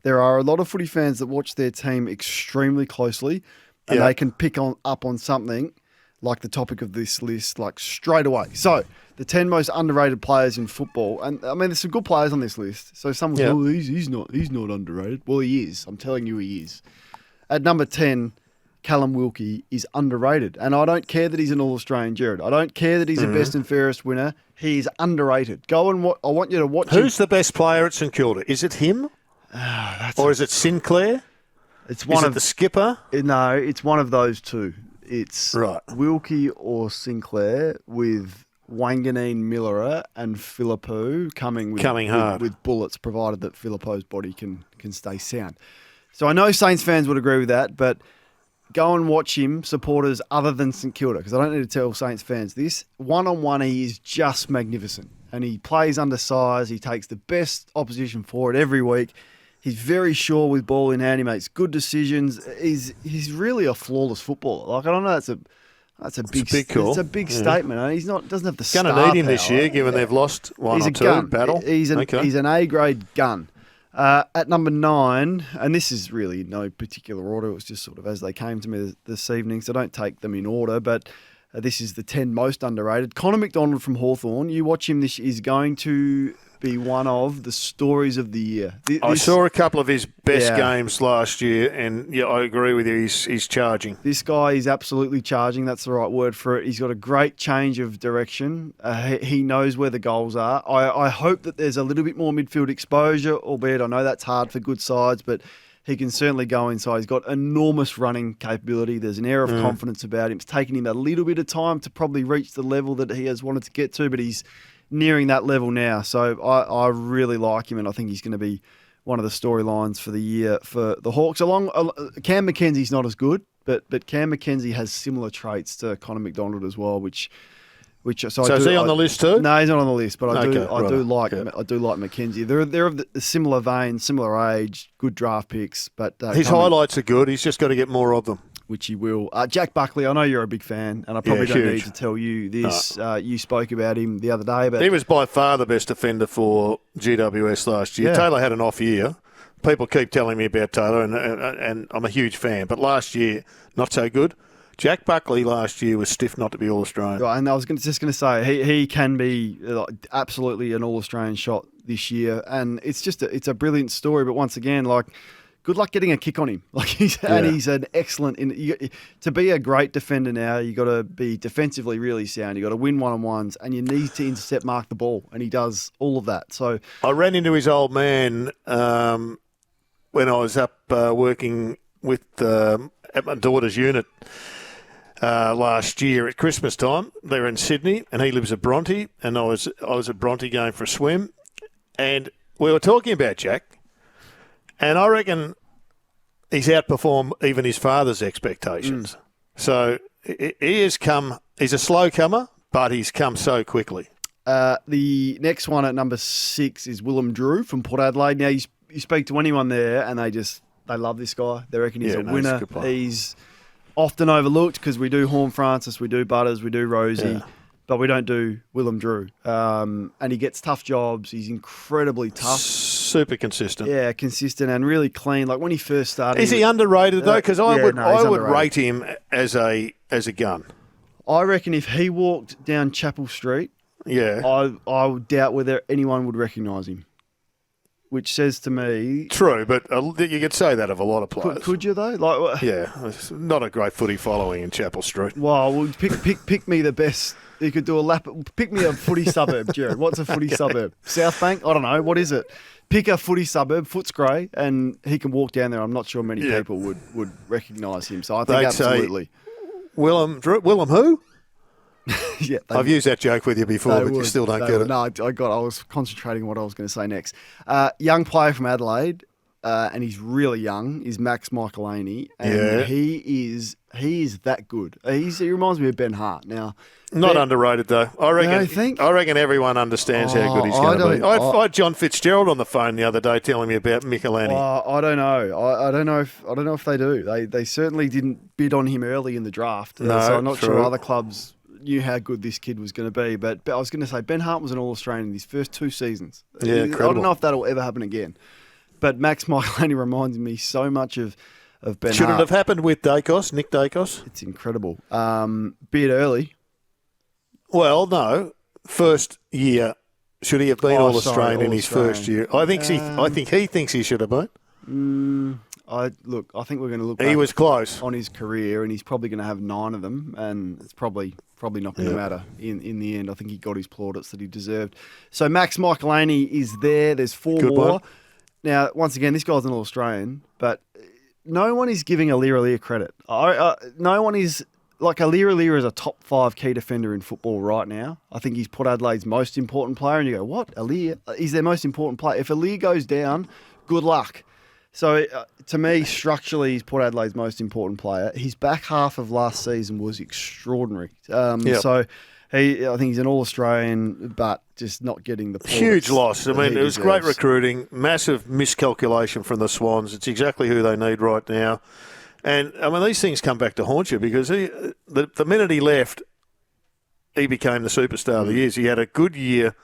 there are a lot of footy fans that watch their team extremely closely and they can pick up on something like the topic of this list, like straight away. So, the 10 most underrated players in football. And, I mean, there's some good players on this list. So, some will say, oh, he's not underrated. Well, he is. I'm telling you he is. At number 10, Callum Wilkie is underrated. And I don't care that he's an All-Australian, Gerard. I don't care that he's a best and fairest winner. He's underrated. Go and I want you to watch him. Who's the best player at St Kilda? Is it him? Or is it Sinclair? Is it the skipper? No, it's one of those two. It's Wilkie or Sinclair with Wanganeen, Millerer and Philippou coming hard with bullets, provided that Philippou's body can stay sound. So I know Saints fans would agree with that, but go and watch him, supporters other than St Kilda, because I don't need to tell Saints fans this. One-on-one, he is just magnificent. And he plays undersized. He takes the best opposition forward every week. He's very sure with ball in hand. He makes good decisions. He's really a flawless footballer. Like, I don't know, that's a big call. It's a big statement. He doesn't have the star power. Going to need him this year, given they've lost one or two battle. He's an A-grade gun. At number 9, and this is really no particular order, it was just sort of as they came to me this evening, so don't take them in order, but this is the 10 most underrated. Connor McDonald from Hawthorn, you watch him, this is going to be one of the stories of the year. I saw a couple of his best games last year, and I agree with you, he's charging. This guy is absolutely charging, that's the right word for it. He's got a great change of direction. He knows where the goals are. I hope that there's a little bit more midfield exposure, albeit I know that's hard for good sides, but he can certainly go inside. He's got enormous running capability. There's an air of confidence about him. It's taken him a little bit of time to probably reach the level that he has wanted to get to, but he's nearing that level now. So I really like him, and I think he's going to be one of the storylines for the year for the Hawks. Cam McKenzie's not as good, but Cam McKenzie has similar traits to Connor McDonald as well, which is he on the list too? No, he's not on the list, but I do like McKenzie. They're of the similar vein, similar age, good draft picks, but his highlights are good. He's just got to get more of them. Which he will. Jack Buckley, I know you're a big fan, and I probably don't need to tell you this. You spoke about him the other day. But he was by far the best defender for GWS last year. Yeah. Taylor had an off year. People keep telling me about Taylor, and I'm a huge fan. But last year, not so good. Jack Buckley last year was stiff not to be All-Australian. Right, and I was just going to say, he can be absolutely an All-Australian shot this year. And it's a brilliant story. But once again, good luck getting a kick on him. And he's an excellent. To be a great defender now, you got to be defensively really sound. You got to win one-on-ones, and you need to intercept, mark the ball, and he does all of that. So I ran into his old man when I was up working with at my daughter's unit last year at Christmas time. They were in Sydney, and he lives at Bronte, and I was at Bronte going for a swim, and we were talking about Jack. And I reckon he's outperformed even his father's expectations. So he's a slow comer, but he's come so quickly. The next one at number 6 is Willem Drew from Port Adelaide. Now, you speak to anyone there and they love this guy. They reckon he's a winner. He's often overlooked because we do Horn Francis, we do Butters, we do Rosie. But we don't do Willem Drew. And he gets tough jobs. He's incredibly tough. Super consistent. Yeah, consistent and really clean. Like when he first started. Is he underrated though? Because I would rate him as a gun. I reckon if he walked down Chapel Street, I would doubt whether anyone would recognise him. Which says to me... True, but you could say that of a lot of players. Could you, though? It's not a great footy following in Chapel Street. Well, pick me the best... You could do a lap... Pick me a footy suburb, Gerard. What's a footy suburb? South Bank? I don't know. What is it? Pick a footy suburb, Footscray, and he can walk down there. I'm not sure many people would recognise him. So I think absolutely. Willem who? I've used that joke with you before, but you still don't get it. No, I was concentrating on what I was going to say next. Young player from Adelaide, and he's really young, is Max Michaelaney, and he is that good. He reminds me of Ben Hart. Now, not underrated though. I reckon everyone understands how good he's going to be. I had John Fitzgerald on the phone the other day telling me about Michaelaney. I don't know. I don't know if they do. They certainly didn't bid on him early in the draft. So I'm not sure other clubs knew how good this kid was going to be. But I was going to say, Ben Hart was an All-Australian in his first 2 seasons. Yeah, I don't know if that'll ever happen again. But Max Michelini reminds me so much of Ben Should Hart. it have happened with Dacos, Nick Dacos? It's incredible. Bit early. Well, no. First year, should he have been All-Australian in his first year? I think he thinks he should have been. I think we're going to look. He was close on his career, and he's probably going to have 9 of them, and it's probably not going to matter in the end. I think he got his plaudits that he deserved. So Max Michelini is there. There's 4 Good more. one. Now, once again, this guy's an All-Australian, but no one is giving Aliir credit. No one is. Like, Aliir is a top 5 key defender in football right now. I think he's Port Adelaide's most important player. And you go, what? Aliir? He's their most important player. If Aliir goes down, good luck. So, to me, structurally, he's Port Adelaide's most important player. His back half of last season was extraordinary. So, I think he's an All-Australian, but just not getting the points. Huge loss. I mean, it was great recruiting, massive miscalculation from the Swans. It's exactly who they need right now. And, I mean, these things come back to haunt you because the minute he left, he became the superstar of the years. He had a good year,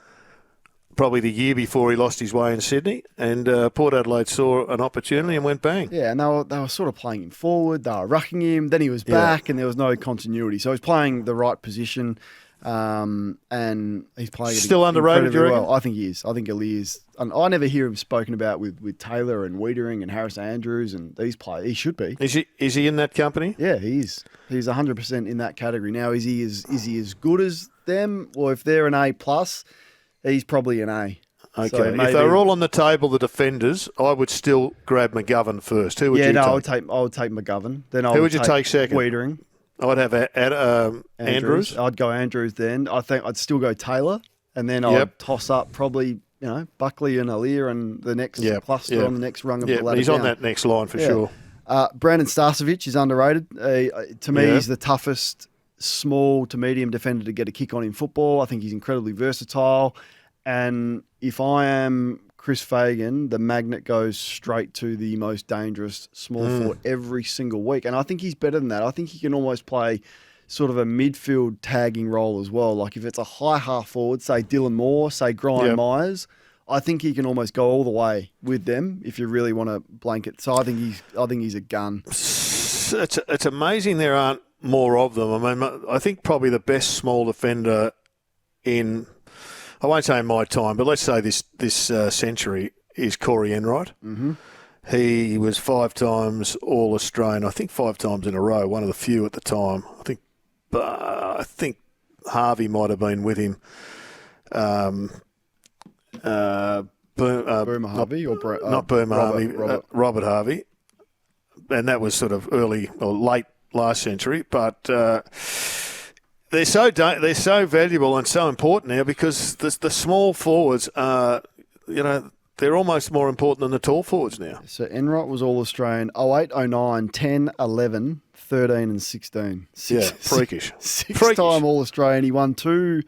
probably the year before he lost his way in Sydney, and Port Adelaide saw an opportunity and went bang. Yeah, and they were sort of playing him forward. They were rucking him. Then he was back, and there was no continuity. So he was playing the right position, and he's playing still underrated, you reckon? well. I think he is. I think Aliir is. And I never hear him spoken about with Taylor and Wiedering and Harris Andrews and these players. He should be. Is he in that company? Yeah, he is. He's 100% in that category. Now, is he as good as them? Or if they're an A+, he's probably an A. Okay. So if they're all on the table, the defenders, I would still grab McGovern first. Who would you take? I would take McGovern. Then Who would you take second? Wiedering. I'd have Andrews. I'd go Andrews then. I think I'd still go Taylor, and then I'd toss up probably Buckley and Aliir and the next cluster on the next rung of the ladder. He's on that next line for sure. Brandon Starcevic is underrated. To me, he's the toughest small to medium defender to get a kick on in football. I think he's incredibly versatile. And if I am Chris Fagan, the magnet goes straight to the most dangerous small forward every single week. And I think he's better than that. I think he can almost play sort of a midfield tagging role as well. Like if it's a high half forward, say Dylan Moore, say Brian Myers, I think he can almost go all the way with them if you really want to blanket. So I think he's a gun. It's amazing there aren't more of them. I mean, I think probably the best small defender in, I won't say in my time, but let's say this century is Corey Enright. Mm-hmm. He was 5 times All-Australian, I think 5 times in a row, one of the few at the time. I think Harvey might have been with him. Boomer Harvey not Boomer Harvey, Robert Harvey, and that was sort of early or late last century. But they're so valuable and so important now because the small forwards are, they're almost more important than the tall forwards now. So Enright was All-Australian 08, 09, 10, 11, 13 and 16. Freakish. Six-time All-Australian. He won 2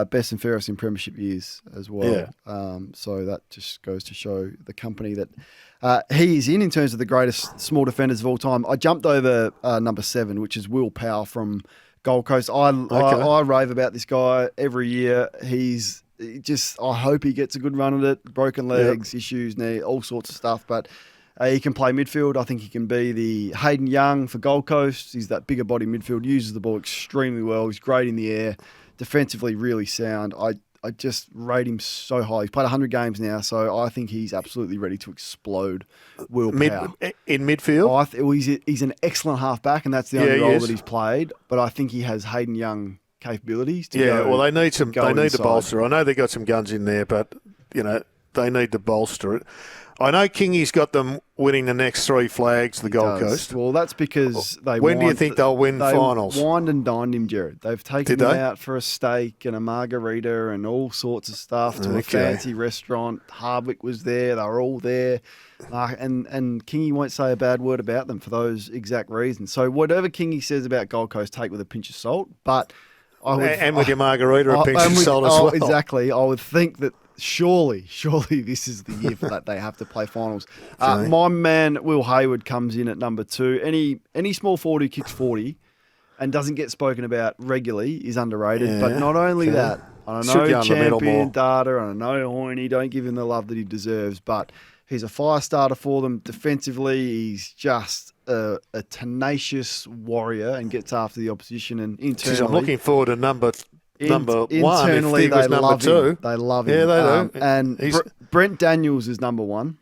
best and fairest in premiership years as well. Yeah. So that just goes to show the company that he is in terms of the greatest small defenders of all time. I jumped over number 7, which is Will Powell from Gold Coast. I rave about this guy every year. I hope he gets a good run at it. Broken legs, issues, knee, all sorts of stuff. But he can play midfield. I think he can be the Hayden Young for Gold Coast. He's that bigger body midfield, uses the ball extremely well. He's great in the air. Defensively, really sound. I just rate him so high. He's played 100 games now, so I think he's absolutely ready to explode. Will Powell. In midfield? He's an excellent halfback, and that's the only role that he's played. But I think he has Hayden Young capabilities to go. Well, they need to inside. bolster. I know they've got some guns in there, but they need to bolster it. I know Kingy's got them winning the next 3 flags, the Gold Coast. Well, that's because do you think they'll win finals? They wined and dined him, Gerard. They've taken him out for a steak and a margarita and all sorts of stuff to a fancy restaurant. Hardwick was there. They were all there. And Kingy won't say a bad word about them for those exact reasons. So whatever Kingy says about Gold Coast, take with a pinch of salt. But with your margarita, a pinch of salt as well. Exactly. I would think that surely this is the year for that they have to play finals. My man Will Hayward comes in at number 2. Any small forward who kicks 40 and doesn't get spoken about regularly is underrated. But not only that, I know champion data, and I know Hoyne, don't give him the love that he deserves, but He's a fire starter for them. Defensively, he's just a tenacious warrior and gets after the opposition. And internally, I'm looking forward to number one. Internally, if he was number two. They love him. Yeah, they do. And Brent Daniels is number one.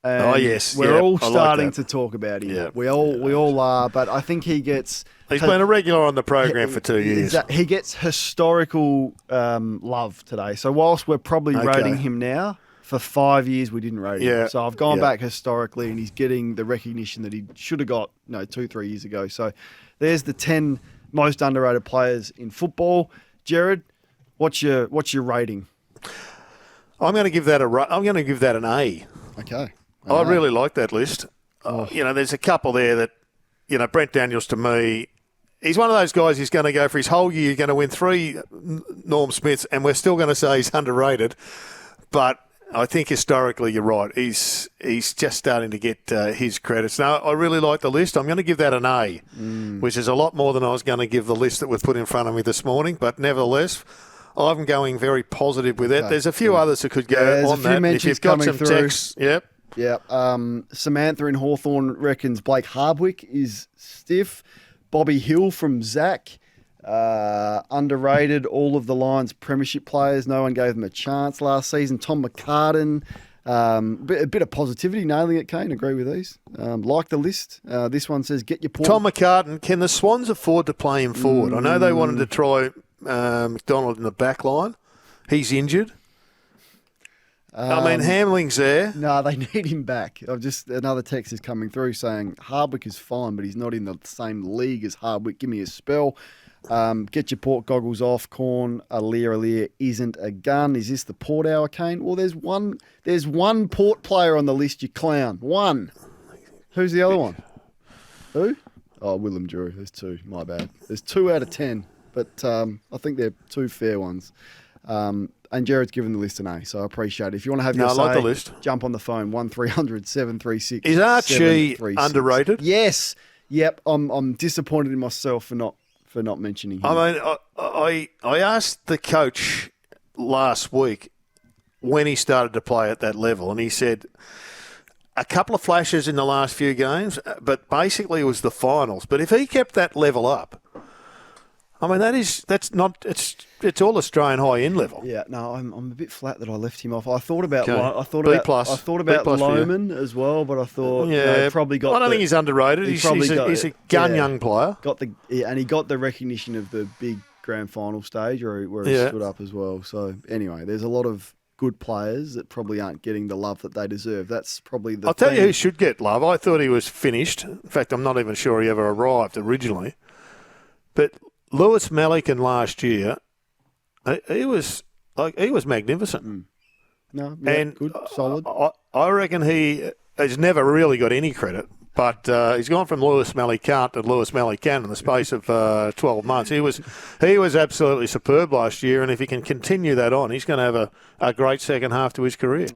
And yes. We're all starting to talk about him. Yeah. We all are, but I think he gets... He's been a regular on the program for 2 years. He gets historical love today. So whilst we're probably rating him now, for 5 years we didn't rate him. So I've gone back historically, and he's getting the recognition that he should have got 2-3 years ago. So there's the 10 most underrated players in football. Gerard, what's your rating? I'm going to give that an A. Okay. I really like that list. There's a couple there that, Brent Daniels to me, he's one of those guys who's going to go for his whole year, going to win 3 Norm Smiths, and we're still going to say he's underrated. But I think historically you're right. He's just starting to get his credits. Now, I really like the list. I'm going to give that an A, which is a lot more than I was going to give the list that was put in front of me this morning. But nevertheless, I'm going very positive with it. Okay. There's a few others that could go on that. If you've got some texts, Yeah. Samantha in Hawthorn reckons Blake Hardwick is stiff. Bobby Hill from Zach, underrated. All of the Lions premiership players, no one gave them a chance last season. Tom McCartan, a bit of positivity, nailing it, Kane. Agree with these. Like the list. This one says, get your point. Tom McCartan, can the Swans afford to play him forward? I know they wanted to try McDonald in the back line. He's injured. Hamling's there. No, they need him back. Another text is coming through saying Hardwick is fine, but he's not in the same league as Hardwick. Give me a spell. Get your port goggles off. Corn, Alir isn't a gun. Is this the Port Hour, Kane? Well, there's one Port player on the list, you clown. One. Who's the other one? Who? Oh, Willem Drew. There's 2. My bad. There's 2 out of 10, but I think they're 2 fair ones. And Gerard's given the list an A, so I appreciate it. If you want to have your say, I like the list. Jump on the phone, 1300 736 Is Archie underrated? Yes. Yep. I'm disappointed in myself for not mentioning him. I asked the coach last week when he started to play at that level, and he said a couple of flashes in the last few games, but basically it was the finals. But if he kept that level up, it's all Australian high end level. Yeah, no, I'm a bit flat that I left him off. I thought about Lohman as well, but I thought probably got. I don't think he's underrated. He's a young player. And he got the recognition of the big grand final stage where he stood up as well. So anyway, there's a lot of good players that probably aren't getting the love that they deserve. That's probably the. I'll tell you who should get love. I thought he was finished. In fact, I'm not even sure he ever arrived originally, but. Lewis Malikan last year, he was magnificent. Good, solid. I reckon he has never really got any credit, but he's gone from Lewis Malikan to Lewis Malikan in the space of 12 months. He was absolutely superb last year, and if he can continue that on, he's going to have a great second half to his career.